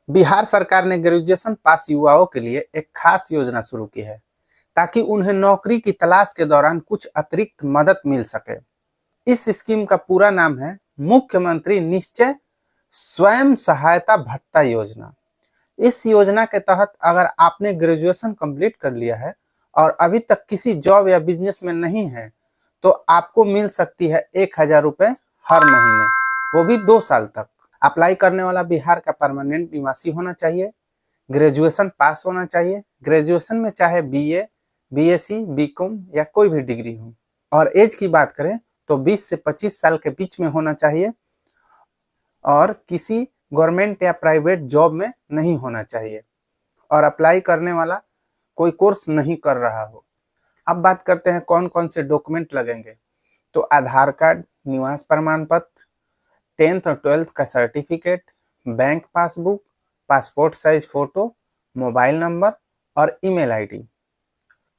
बिहार सरकार ने graduation pass युवाओं के लिए एक खास योजना शुरू की है ताकि उन्हें नौकरी की तलाश के दौरान कुछ अतिरिक्त मदद मिल सके। इस स्कीम का पूरा नाम है मुख्यमंत्री निश्चय स्वयं सहायता भत्ता योजना। इस योजना के तहत अगर आपने ग्रेजुएशन कंप्लीट कर लिया है और अभी तक किसी जॉब या बिजनेस में नहीं है तो आपको मिल सकती है 1,000 रुपए हर महीने, वो भी 2 साल तक। अप्लाई करने वाला बिहार का परमानेंट निवासी होना चाहिए, ग्रेजुएशन पास होना चाहिए, ग्रेजुएशन में चाहे बीए, बीएससी, बीकॉम या कोई भी डिग्री हो, और एज की बात करें तो 20 से 25 साल के बीच में होना चाहिए और किसी गवर्नमेंट या प्राइवेट जॉब में नहीं होना चाहिए और अप्लाई करने वाला कोई कोर्स नहीं कर रहा हो। अब बात करते हैं कौन कौन से डॉक्यूमेंट लगेंगे। तो आधार कार्ड, निवास प्रमाण पत्र, 10th और 12th का certificate, bank passbook, passport size photo, mobile number और ईमेल आईडी।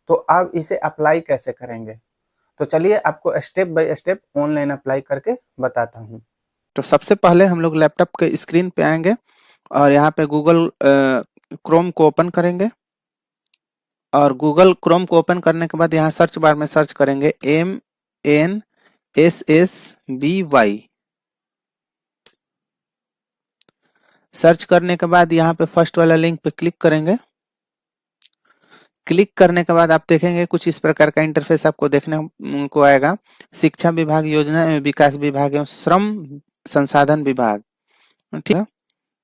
तो अब इसे अप्लाई कैसे करेंगे, तो चलिए आपको step by step online apply करके बताता हूँ। तो सबसे पहले हम लोग लैपटॉप के स्क्रीन पे आएंगे और यहाँ पे गूगल क्रोम को ओपन करेंगे और गूगल क्रोम को ओपन करने के बाद यहाँ सर्च बार में सर्च करेंगे MNSSBY। सर्च करने के बाद यहाँ पे फर्स्ट वाला लिंक पे क्लिक करेंगे। क्लिक करने के बाद आप देखेंगे कुछ इस प्रकार का इंटरफेस आपको देखने को आएगा। शिक्षा विभाग, योजना एवं विकास विभाग एवं श्रम संसाधन विभाग, ठीक है।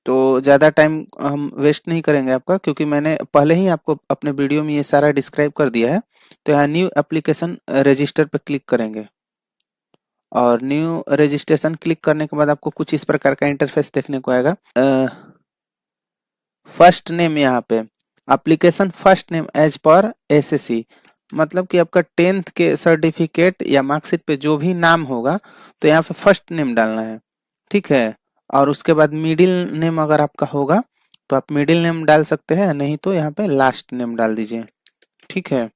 तो ज़्यादा टाइम हम वेस्ट नहीं करेंगे आपका, क्योंकि मैंने पहले ही आपको अपने वीडियो में ये सारा डिस्क्राइब कर दिया है। तो यहाँ न्यू एप्लीकेशन रजिस्टर पे क्लिक करेंगे और न्यू रजिस्ट्रेशन क्लिक करने के बाद आपको कुछ इस प्रकार का इंटरफेस देखने को आएगा। फर्स्ट नेम, यहाँ पे एप्लीकेशन फर्स्ट नेम एज पर एसएससी, मतलब कि आपका 10th के सर्टिफिकेट या मार्कशीट पे जो भी नाम होगा तो यहाँ पे फर्स्ट नेम डालना है, ठीक है। और उसके बाद मिडिल नेम अगर आपका होगा तो आप मिडिल नेम डाल सकते हैं, नहीं तो यहाँ पे लास्ट नेम डाल दीजिए, ठीक है।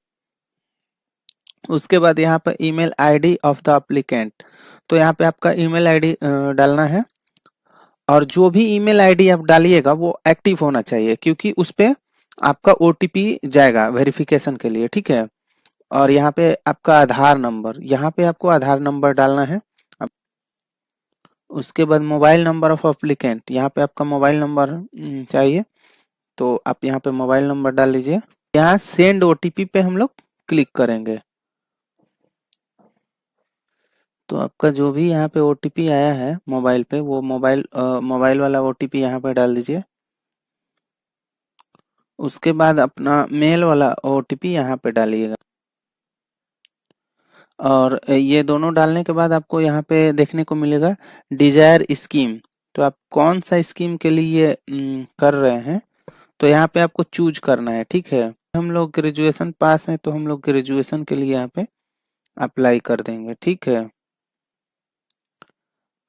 उसके बाद यहाँ पे email ID of the applicant, तो यहाँ पे आपका ईमेल आईडी डालना है और जो भी ईमेल आईडी आप डालिएगा वो एक्टिव होना चाहिए, क्योंकि उस पे आपका ओटीपी जाएगा वेरिफिकेशन के लिए, ठीक है। और यहाँ पे आपका आधार नंबर, यहाँ पे आपको आधार नंबर डालना है। उसके बाद मोबाइल नंबर ऑफ एप्लीकेंट, यहाँ पे आपका मोबाइल नंबर चाहिए, तो आप यहाँ पे मोबाइल नंबर डाल लीजिए। यहाँ सेंड ओटीपी पे हम लोग क्लिक करेंगे। तो आपका जो भी यहाँ पे ओटीपी आया है मोबाइल पे, वो मोबाइल वाला ओटीपी यहाँ पे डाल दीजिए। उसके बाद अपना मेल वाला ओटीपी यहाँ पे डालिएगा और ये दोनों डालने के बाद आपको यहाँ पे देखने को मिलेगा डिजायर स्कीम। तो आप कौन सा स्कीम के लिए कर रहे हैं, तो यहाँ पे आपको चूज करना है, ठीक है। हम लोग ग्रेजुएशन पास हैं तो हम लोग ग्रेजुएशन के लिए यहाँ पे अप्लाई कर देंगे, ठीक है।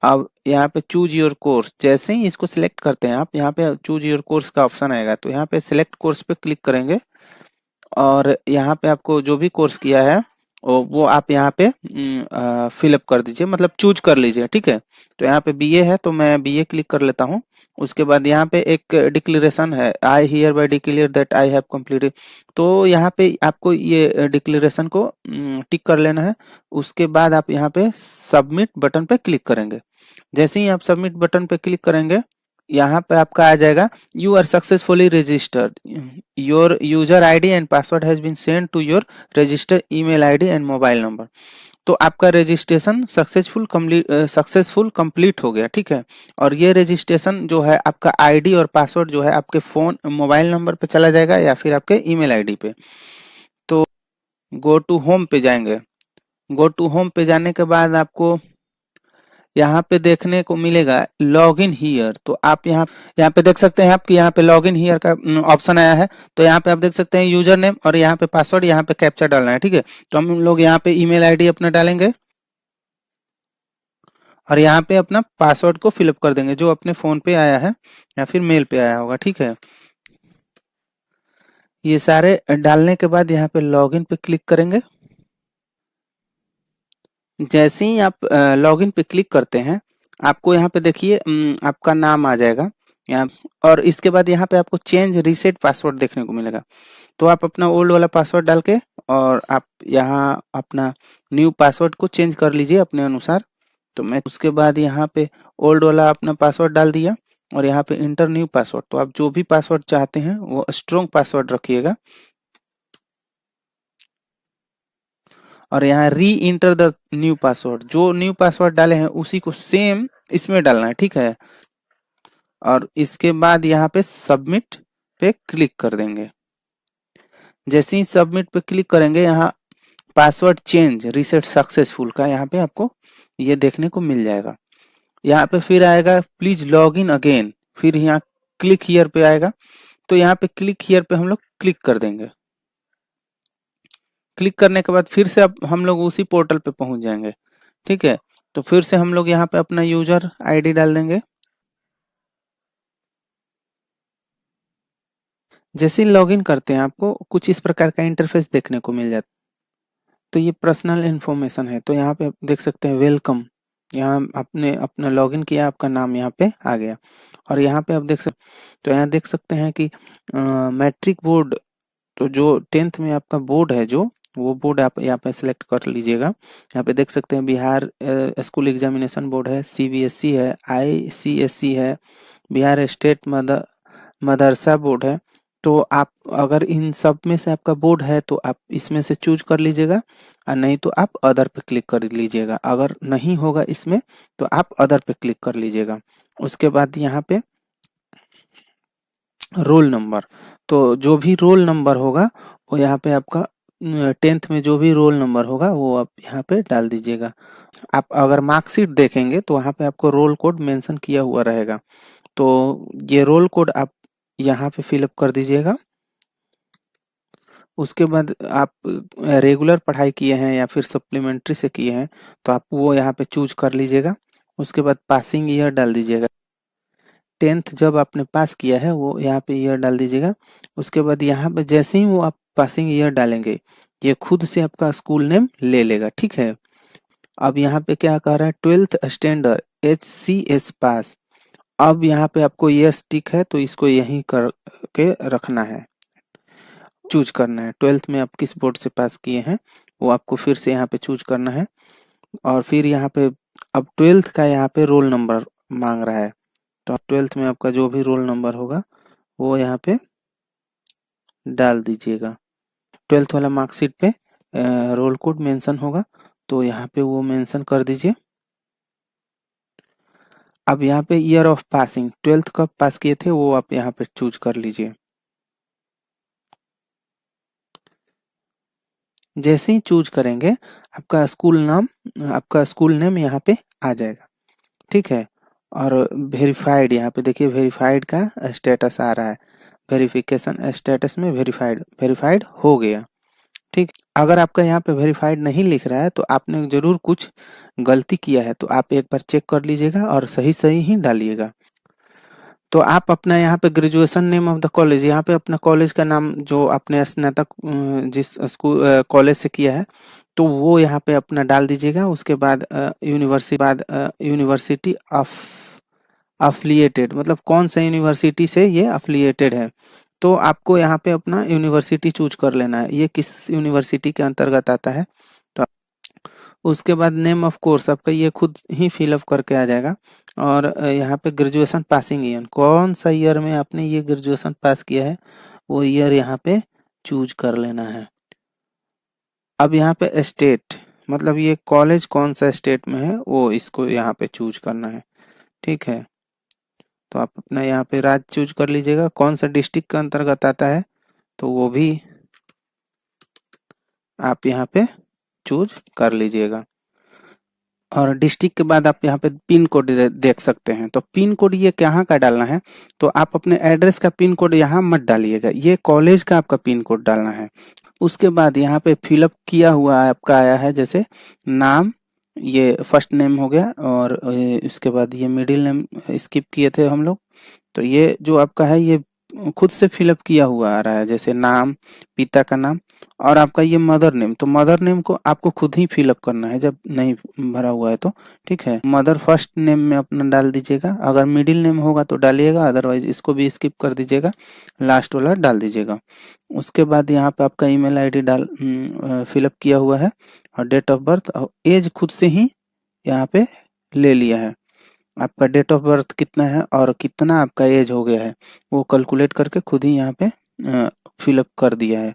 अब यहाँ पे चूज योर कोर्स, जैसे ही इसको सिलेक्ट करते हैं आप, यहाँ पे चूज योर कोर्स का ऑप्शन आएगा, तो यहाँ पे सिलेक्ट कोर्स पे क्लिक करेंगे और यहाँ पे आपको जो भी कोर्स किया है वो आप यहाँ पे फिलअप कर दीजिए, मतलब चूज कर लीजिए, ठीक है। तो यहाँ पे बीए है तो मैं बीए क्लिक कर लेता हूँ। उसके बाद यहाँ पे एक डिक्लेरेशन है, I hear bye declare that I have completed, तो यहाँ पे आपको ये डिक्लेरेशन को टिक कर लेना है। उसके बाद आप यहाँ पे सबमिट बटन पे क्लिक करेंगे। जैसे ही आप सबमिट बटन पे क्लिक करेंगे, यहाँ पे आपका आ जाएगा you are successfully registered, your user ID and password has been send to your registered email ID and mobile number. तो आपका रजिस्ट्रेशन सक्सेसफुल कंप्लीट हो गया, ठीक है। और ये रजिस्ट्रेशन जो है आपका आईडी और पासवर्ड जो है आपके फोन मोबाइल नंबर पे चला जाएगा या फिर आपके ईमेल आईडी पे। तो गो टू होम पे जाएंगे। गो टू होम पे जाने के बाद आपको यहाँ पे देखने को मिलेगा लॉग इन हियर। तो आप यहाँ पे देख सकते हैं आपकी यहाँ पे लॉग इन हियर का ऑप्शन आया है। तो यहाँ पे आप देख सकते हैं यूजर नेम और यहाँ पे पासवर्ड, यहाँ पे कैप्चा डालना है, ठीक है। तो हम लोग यहाँ पे ईमेल आईडी अपना डालेंगे और यहाँ पे अपना पासवर्ड को फिलअप कर देंगे जो अपने फोन पे आया है या फिर मेल पे आया होगा, ठीक है। ये सारे डालने के बाद यहाँ पे लॉग इन पे क्लिक करेंगे। जैसे ही आप लॉगिन पे क्लिक करते हैं, आपको यहाँ पे देखिए आपका नाम आ जाएगा। यहाँ। और इसके बाद यहाँ पे आपको चेंज रीसेट पासवर्ड देखने को मिलेगा। तो आप अपना ओल्ड वाला पासवर्ड डाल के और आप यहाँ अपना न्यू पासवर्ड को चेंज कर लीजिए अपने अनुसार। तो मैं उसके बाद यहाँ पे ओल्ड वाला अपना पासवर्ड डाल दिया और यहाँ पे इंटर न्यू पासवर्ड। तो आप जो भी पासवर्ड चाहते हैं वो स्ट्रॉन्ग पासवर्ड रखिएगा और यहाँ री इंटर द न्यू पासवर्ड, जो न्यू पासवर्ड डाले हैं उसी को सेम इसमें डालना है, ठीक है। और इसके बाद यहाँ पे सबमिट पे क्लिक कर देंगे। जैसे ही सबमिट पे क्लिक करेंगे यहाँ पासवर्ड चेंज रीसेट सक्सेसफुल का यहाँ पे आपको ये देखने को मिल जाएगा। यहाँ पे फिर आएगा प्लीज लॉग इन अगेन, फिर यहाँ क्लिक हियर पे आएगा। तो यहाँ पे क्लिक हियर पे हम लोग क्लिक कर देंगे। क्लिक करने के बाद फिर से अब हम लोग उसी पोर्टल पे पहुंच जाएंगे, ठीक है। तो फिर से हम लोग यहाँ पे अपना यूजर आईडी डाल देंगे। जैसे ही लॉगिन करते हैं आपको कुछ इस प्रकार का इंटरफेस देखने को मिल जाता है। तो ये पर्सनल इन्फॉर्मेशन है। तो यहाँ पे आप देख सकते हैं वेलकम, यहाँ आपने अपना लॉगिन किया, आपका नाम यहाँ पे आ गया। और यहाँ पे आप देख सकते, तो यहाँ देख सकते हैं कि मैट्रिक बोर्ड, तो जो 10th में आपका बोर्ड है जो वो बोर्ड आप यहाँ पे सिलेक्ट कर लीजिएगा। यहाँ पे देख सकते हैं बिहार स्कूल एग्जामिनेशन बोर्ड है, सीबीएसई है, आईसीएसई है, बिहार स्टेट मदरसा बोर्ड है। तो आप अगर इन सब में से आपका बोर्ड है तो आप इसमें से चूज कर लीजिएगा और नहीं तो आप अदर पे क्लिक कर लीजिएगा। अगर नहीं होगा इसमें तो आप अदर पे क्लिक कर लीजिएगा। उसके बाद यहाँ पे रोल नंबर, तो जो भी रोल नंबर होगा वो यहाँ पे आपका 10th में जो भी रोल नंबर होगा वो आप यहाँ पे डाल दीजिएगा। आप अगर मार्कशीट देखेंगे तो वहाँ पे आपको रोल कोड मेंशन किया हुआ रहेगा। तो ये रोल कोड आप यहाँ पे फिलअप कर दीजिएगा। उसके बाद आप रेगुलर पढ़ाई किए हैं या फिर सप्लीमेंट्री से किए हैं तो आप वो यहाँ पे चूज कर लीजिएगा। उसके बाद पासिंग ईयर डाल दीजिएगा। 10th जब आपने पास किया है वो यहाँ पे ईयर डाल दीजिएगा। उसके बाद यहाँ पे जैसे ही वो आप पासिंग ईयर डालेंगे ये खुद से आपका स्कूल नेम ले लेगा, ठीक है। अब यहाँ पे क्या कह रहा है 12th स्टैंडर्ड HCS पास। अब यहाँ पे आपको यस टिक है तो इसको यहीं करके रखना है, चूज करना है। 12th में आप किस बोर्ड से पास किए हैं वो आपको फिर से यहाँ पे चूज करना है। और फिर यहाँ पे अब 12th का यहाँ पे रोल नंबर मांग रहा है। तो 12th में आपका जो भी रोल नंबर होगा वो यहाँ पे डाल दीजिएगा। 12th वाला मार्कशीट पे रोल कोड मेंशन होगा तो यहाँ पे वो मेंशन कर दीजिए। अब यहाँ पे ईयर ऑफ पासिंग 12th कब पास किए थे वो आप यहाँ पे चूज कर लीजिए। जैसे ही चूज करेंगे आपका स्कूल नेम यहाँ पे आ जाएगा, ठीक है। और वेरीफाइड यहाँ पे देखिए वेरीफाइड का स्टेटस आ रहा है। वेरिफिकेशन स्टेटस में वेरीफाइड हो गया, ठीक। अगर आपका यहाँ पे वेरीफाइड नहीं लिख रहा है तो आपने जरूर कुछ गलती किया है। तो आप एक बार चेक कर लीजिएगा और सही सही ही डालिएगा। तो आप अपना यहाँ पे graduation name of the college, यहाँ पे अपना कॉलेज का नाम जो आपने स्नातक जिस स्कूल कॉलेज से किया है तो वो यहाँ पे अपना डाल दीजिएगा। उसके बाद यूनिवर्सिटी अफिलिएटेड, मतलब कौन सा यूनिवर्सिटी से ये अफिलिएटेड है। तो आपको यहाँ पे अपना यूनिवर्सिटी चूज कर लेना है, ये किस यूनिवर्सिटी के अंतर्गत आता है। तो उसके बाद नेम ऑफ कोर्स आपका ये खुद ही फिलअप करके आ जाएगा। और यहाँ पे ग्रेजुएशन पासिंग ईयर, कौन सा ईयर में आपने ये ग्रेजुएशन पास किया है वो ईयर यहाँ पे चूज कर लेना है। अब यहाँ पे स्टेट, मतलब ये कॉलेज कौन सा स्टेट में है वो इसको यहाँ पे चूज करना है, ठीक है। तो आप अपना यहाँ पे राज्य चूज कर लीजिएगा, कौन सा डिस्ट्रिक्ट के अंतर्गत आता है तो वो भी आप यहाँ पे चूज कर लीजिएगा। और डिस्ट्रिक्ट के बाद आप यहाँ पे पिन कोड देख सकते हैं। तो पिन कोड ये कहाँ का डालना है, तो आप अपने एड्रेस का पिन कोड यहाँ मत डालिएगा, ये कॉलेज का आपका पिन कोड डालना है। उसके बाद यहाँ पे फिलअप किया हुआ आपका आया है, जैसे नाम, ये फर्स्ट नेम हो गया और उसके बाद ये मिडिल नेम स्किप किए थे हम लोग। तो ये जो आपका है ये खुद से फिलअप किया हुआ आ रहा है, जैसे नाम, पिता का नाम और आपका ये मदर नेम, तो मदर नेम को आपको खुद ही फिलअप करना है जब नहीं भरा हुआ है तो, ठीक है। मदर फर्स्ट नेम में अपना डाल दीजिएगा, अगर मिडिल नेम होगा तो डालिएगा, अदरवाइज इसको भी स्किप कर दीजिएगा, लास्ट वाला डाल दीजिएगा। उसके बाद यहाँ पे आपका ईमेल आईडी फिलअप किया हुआ है, और डेट ऑफ बर्थ और एज खुद से ही यहाँ पे ले लिया है। आपका डेट ऑफ बर्थ कितना है और कितना आपका एज हो गया है वो कैलकुलेट करके खुद ही यहाँ पे फिलअप कर दिया है।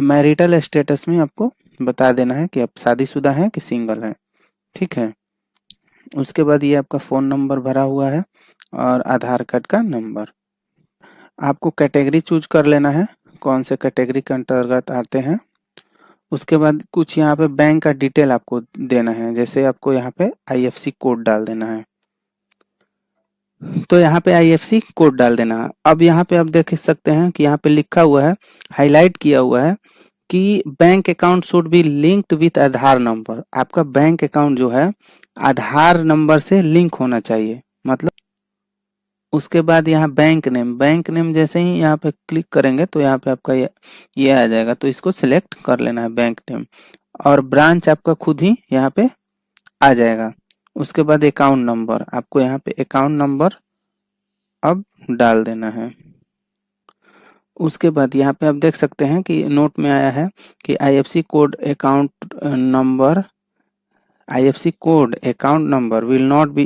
मैरिटल स्टेटस में आपको बता देना है कि आप शादीशुदा हैं कि सिंगल हैं, ठीक है। उसके बाद ये आपका फ़ोन नंबर भरा हुआ है और आधार कार्ड का नंबर। आपको कैटेगरी चूज कर लेना है, कौन से कैटेगरी के अंतर्गत आते हैं। उसके बाद कुछ यहाँ पे बैंक का डिटेल आपको देना है, जैसे आपको यहाँ पे आईएफसी कोड डाल देना है, तो यहाँ पे आईएफसी कोड डाल देना है। अब यहाँ पे आप देख सकते हैं कि यहाँ पे लिखा हुआ है, हाईलाइट किया हुआ है कि bank account should be linked with Aadhaar number. आपका बैंक अकाउंट जो है आधार नंबर से लिंक होना चाहिए, मतलब। उसके बाद यहाँ बैंक नेम जैसे ही यहाँ पे क्लिक करेंगे तो यहाँ पे आपका ये आ जाएगा, तो इसको सिलेक्ट कर लेना है बैंक नेम, और ब्रांच आपका खुद ही यहाँ पे आ जाएगा। उसके बाद अकाउंट नंबर, आपको यहाँ पे अकाउंट नंबर अब डाल देना है। उसके बाद यहाँ पे आप देख सकते हैं कि नोट में आया है कि IFC code account number will not be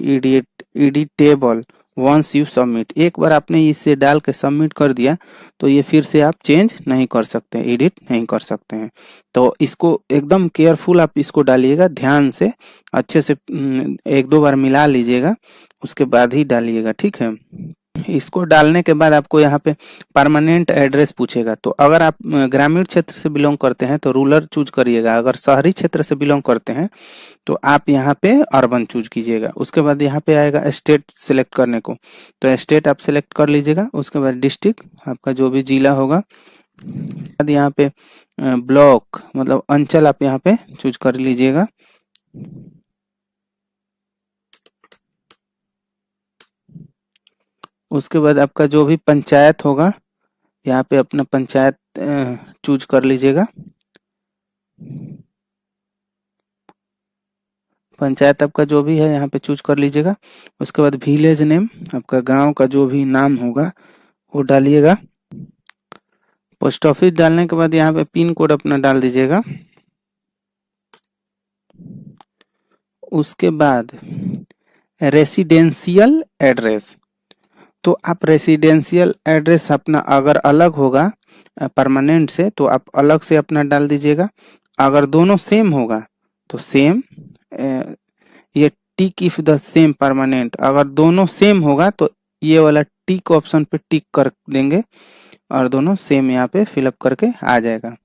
editable once you submit. एक बार आपने इसे डाल के सबमिट कर दिया तो ये फिर से आप चेंज नहीं कर सकते, एडिट नहीं कर सकते हैं। तो इसको एकदम केयरफुल आप इसको डालिएगा, ध्यान से अच्छे से एक दो बार मिला लीजिएगा, उसके बाद ही डालिएगा, ठीक है। इसको डालने के बाद आपको यहाँ पे परमानेंट एड्रेस पूछेगा, तो अगर आप ग्रामीण क्षेत्र से बिलोंग करते हैं तो रूरल चूज करिएगा, अगर शहरी क्षेत्र से बिलोंग करते हैं तो आप यहाँ पे अर्बन चूज कीजिएगा। उसके बाद यहाँ पे आएगा स्टेट सिलेक्ट करने को, तो स्टेट आप सिलेक्ट कर लीजिएगा। उसके बाद डिस्ट्रिक्ट आपका जो भी जिला होगा, बाद यहाँ पे ब्लॉक मतलब अंचल आप यहाँ पे चूज कर लीजिएगा। उसके बाद आपका जो भी पंचायत होगा यहाँ पे अपना पंचायत चूज कर लीजिएगा। पंचायत आपका जो भी है यहाँ पे चूज कर लीजिएगा। उसके बाद विलेज नेम, आपका गांव का जो भी नाम होगा वो डालिएगा। पोस्ट ऑफिस डालने के बाद यहाँ पे पिन कोड अपना डाल दीजिएगा। उसके बाद रेसिडेंशियल एड्रेस, तो आप रेसिडेंशियल एड्रेस अपना अगर अलग होगा परमानेंट से तो आप अलग से अपना डाल दीजिएगा, अगर दोनों सेम होगा तो सेम, ये टिक इफ द सेम परमानेंट, अगर दोनों सेम होगा तो ये वाला टिक ऑप्शन पे टिक कर देंगे और दोनों सेम यहाँ पे फिलअप करके आ जाएगा,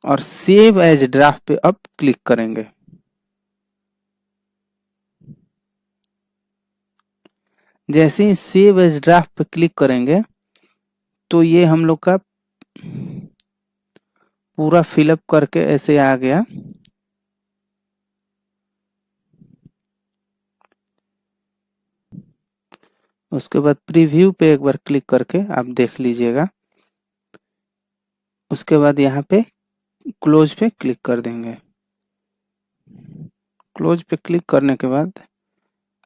और सेव एज ड्राफ्ट पे अब क्लिक करेंगे। जैसे ही सेव एज ड्राफ्ट पे क्लिक करेंगे तो ये हम लोग का पूरा फिलअप करके ऐसे आ गया। उसके बाद प्रीव्यू पे एक बार क्लिक करके आप देख लीजिएगा। उसके बाद यहाँ पे क्लोज पे क्लिक कर देंगे। क्लोज पे क्लिक करने के बाद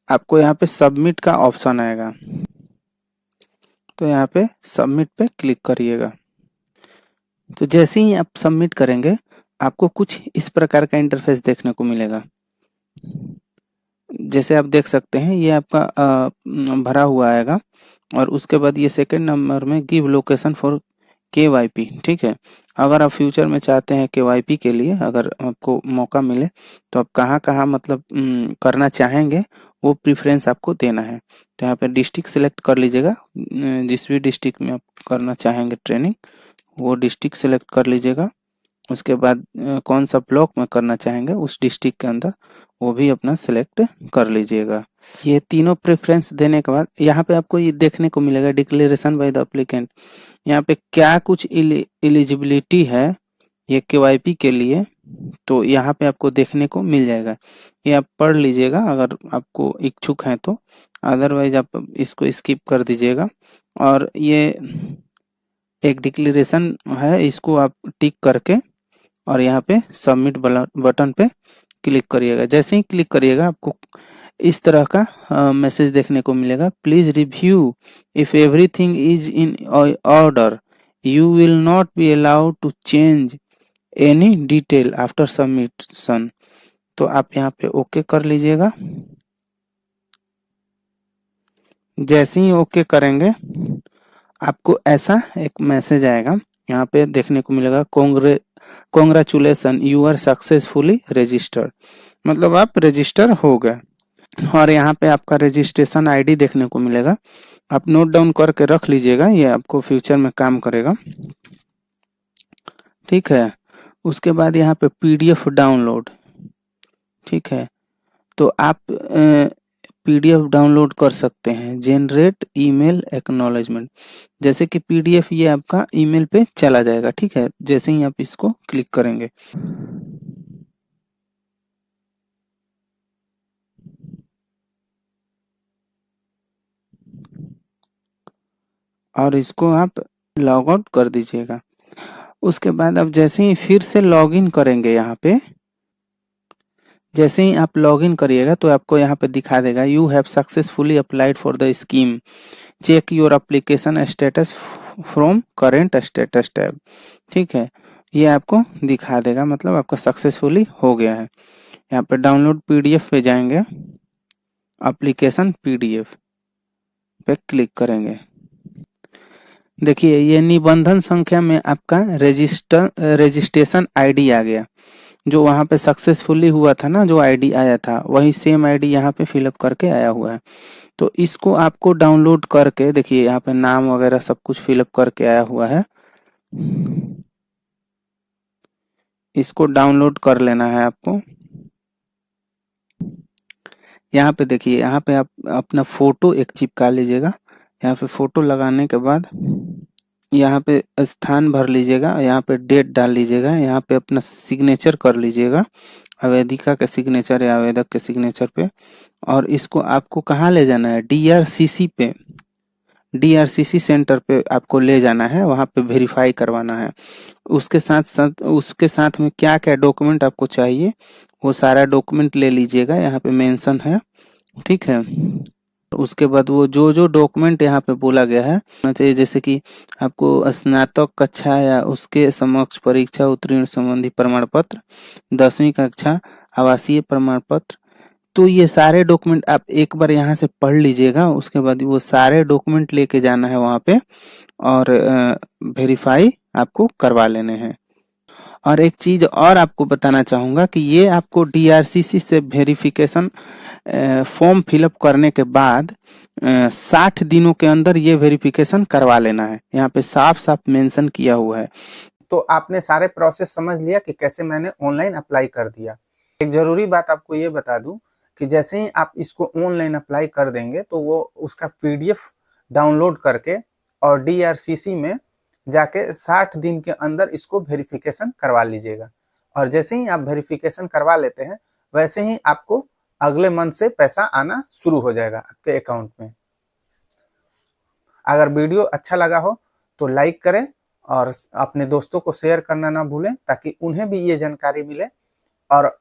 आपको यहाँ पे सबमिट का ऑप्शन आएगा, तो यहाँ पे सबमिट पे क्लिक करिएगा। तो जैसे ही आप सबमिट करेंगे आपको कुछ इस प्रकार का इंटरफेस देखने को मिलेगा। जैसे आप देख सकते हैं ये आपका भरा हुआ आएगा, और उसके बाद ये सेकंड नंबर में गिव लोकेशन फॉर KYP, ठीक है। अगर आप फ्यूचर में चाहते हैं KYP के लिए अगर आपको मौका मिले तो आप कहाँ कहाँ मतलब करना चाहेंगे वो प्रेफरेंस आपको देना है। तो यहाँ पे डिस्ट्रिक्ट सिलेक्ट कर लीजिएगा, जिस भी डिस्ट्रिक्ट में आप करना चाहेंगे ट्रेनिंग वो डिस्ट्रिक्ट सिलेक्ट कर लीजिएगा। उसके बाद कौन सा ब्लॉक में करना चाहेंगे उस डिस्ट्रिक्ट के अंदर वो भी अपना सिलेक्ट कर लीजिएगा। ये तीनों प्रेफरेंस देने के बाद यहाँ पे आपको ये देखने को मिलेगा डिक्लेरेशन बाय द एप्लीकेंट, यहाँ पे क्या कुछ एलिजिबिलिटी है ये KYP के लिए, तो यहाँ पे आपको देखने को मिल जाएगा। ये आप पढ़ लीजिएगा अगर आपको इच्छुक हैं तो, अदरवाइज आप इसको स्किप कर दीजिएगा। और ये एक डिक्लेरेशन है, इसको आप टिक करके और यहाँ पे सबमिट बटन पे क्लिक करिएगा। जैसे ही क्लिक करिएगा आपको इस तरह का मैसेज देखने को मिलेगा, please review if everything is in order, you will not be allowed to change any detail after submission. तो आप यहाँ पे ओके कर लीजिएगा। जैसे ही ओके करेंगे आपको ऐसा एक मैसेज आएगा, यहाँ पे देखने को मिलेगा, congratulation you are successfully registered, मतलब आप रजिस्टर हो गए। और यहाँ पे आपका रजिस्ट्रेशन आईडी देखने को मिलेगा, आप नोट डाउन करके रख लीजिएगा, ये आपको फ्यूचर में काम करेगा। ठीक है, उसके बाद यहाँ पे पीडीएफ डाउनलोड, ठीक है, तो आप पीडीएफ डाउनलोड कर सकते हैं, जनरेट ईमेल एक्नॉलेजमेंट, जैसे कि पीडीएफ ये आपका ईमेल पे चला जाएगा। ठीक है, जैसे ही आप इसको क्लिक करेंगे और इसको आप लॉग आउट कर दीजिएगा। उसके बाद आप जैसे ही फिर से लॉग इन करेंगे, यहाँ पे जैसे ही आप लॉग इन करिएगा तो आपको यहाँ पे दिखा देगा, you have successfully applied for the scheme, check your application status from current status tab. ठीक है, ये आपको दिखा देगा, मतलब आपका सक्सेसफुली हो गया है। यहाँ पे डाउनलोड पीडीएफ पे जाएंगे, एप्लीकेशन पीडीएफ पे क्लिक करेंगे। देखिए ये निबंधन संख्या में आपका रजिस्ट्रेशन आईडी आ गया, जो वहां पे सक्सेसफुली हुआ था ना, जो आईडी आया था वही सेम आईडी यहाँ पे फिलअप करके आया हुआ है। तो इसको आपको डाउनलोड करके, देखिए यहाँ पे नाम वगैरह सब कुछ फिलअप करके आया हुआ है, इसको डाउनलोड कर लेना है आपको। यहाँ पे देखिए, यहाँ पे आप अपना फोटो एक चिपका लीजिएगा। यहाँ पे फोटो लगाने के बाद यहाँ पे स्थान भर लीजिएगा, यहाँ पे डेट डाल लीजिएगा, यहाँ पे अपना सिग्नेचर कर लीजिएगा, आवेदिका के सिग्नेचर या आवेदक के सिग्नेचर पे। और इसको आपको कहाँ ले जाना है, डीआरसीसी पे, डीआरसीसी सेंटर पे आपको ले जाना है, वहां पे वेरीफाई करवाना है। उसके साथ में क्या क्या डॉक्यूमेंट आपको चाहिए वो सारा डॉक्यूमेंट ले लीजिएगा, यहाँ पे मेंशन है। ठीक है, उसके बाद वो जो जो डॉक्यूमेंट यहाँ पे बोला गया है होना चाहिए, जैसे कि आपको स्नातक कक्षा या उसके समक्ष परीक्षा उत्तीर्ण संबंधी प्रमाण पत्र, 10वीं कक्षा आवासीय प्रमाण पत्र। तो ये सारे डॉक्यूमेंट आप एक बार यहाँ से पढ़ लीजिएगा, उसके बाद वो सारे डॉक्यूमेंट लेके जाना है वहाँ पे और वेरीफाई आपको करवा लेने हैं। और एक चीज और आपको बताना चाहूंगा कि ये आपको डीआरसीसी से वेरिफिकेशन फॉर्म फिलअप करने के बाद 60 दिनों के अंदर ये वेरिफिकेशन करवा लेना है, यहाँ पे साफ साफ मेंशन किया हुआ है। तो आपने सारे प्रोसेस समझ लिया कि कैसे मैंने ऑनलाइन अप्लाई कर दिया। एक जरूरी बात आपको ये बता दूं कि जैसे ही आप इसको ऑनलाइन अप्लाई कर देंगे तो वो उसका पीडीएफ डाउनलोड करके और डीआरसीसी में जाके 60 दिन के अंदर इसको वेरिफिकेशन करवा लीजिएगा। और जैसे ही आप वेरिफिकेशन करवा लेते हैं वैसे ही आपको अगले मंथ से पैसा आना शुरू हो जाएगा आपके अकाउंट में। अगर वीडियो अच्छा लगा हो तो लाइक करें और अपने दोस्तों को शेयर करना ना भूलें, ताकि उन्हें भी ये जानकारी मिले। और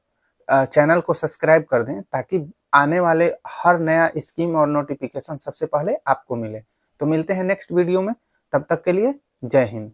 चैनल को सब्सक्राइब कर दें ताकि आने वाले हर नया स्कीम और नोटिफिकेशन सबसे पहले आपको मिले। तो मिलते हैं नेक्स्ट वीडियो में, तब तक के लिए जय हिंद।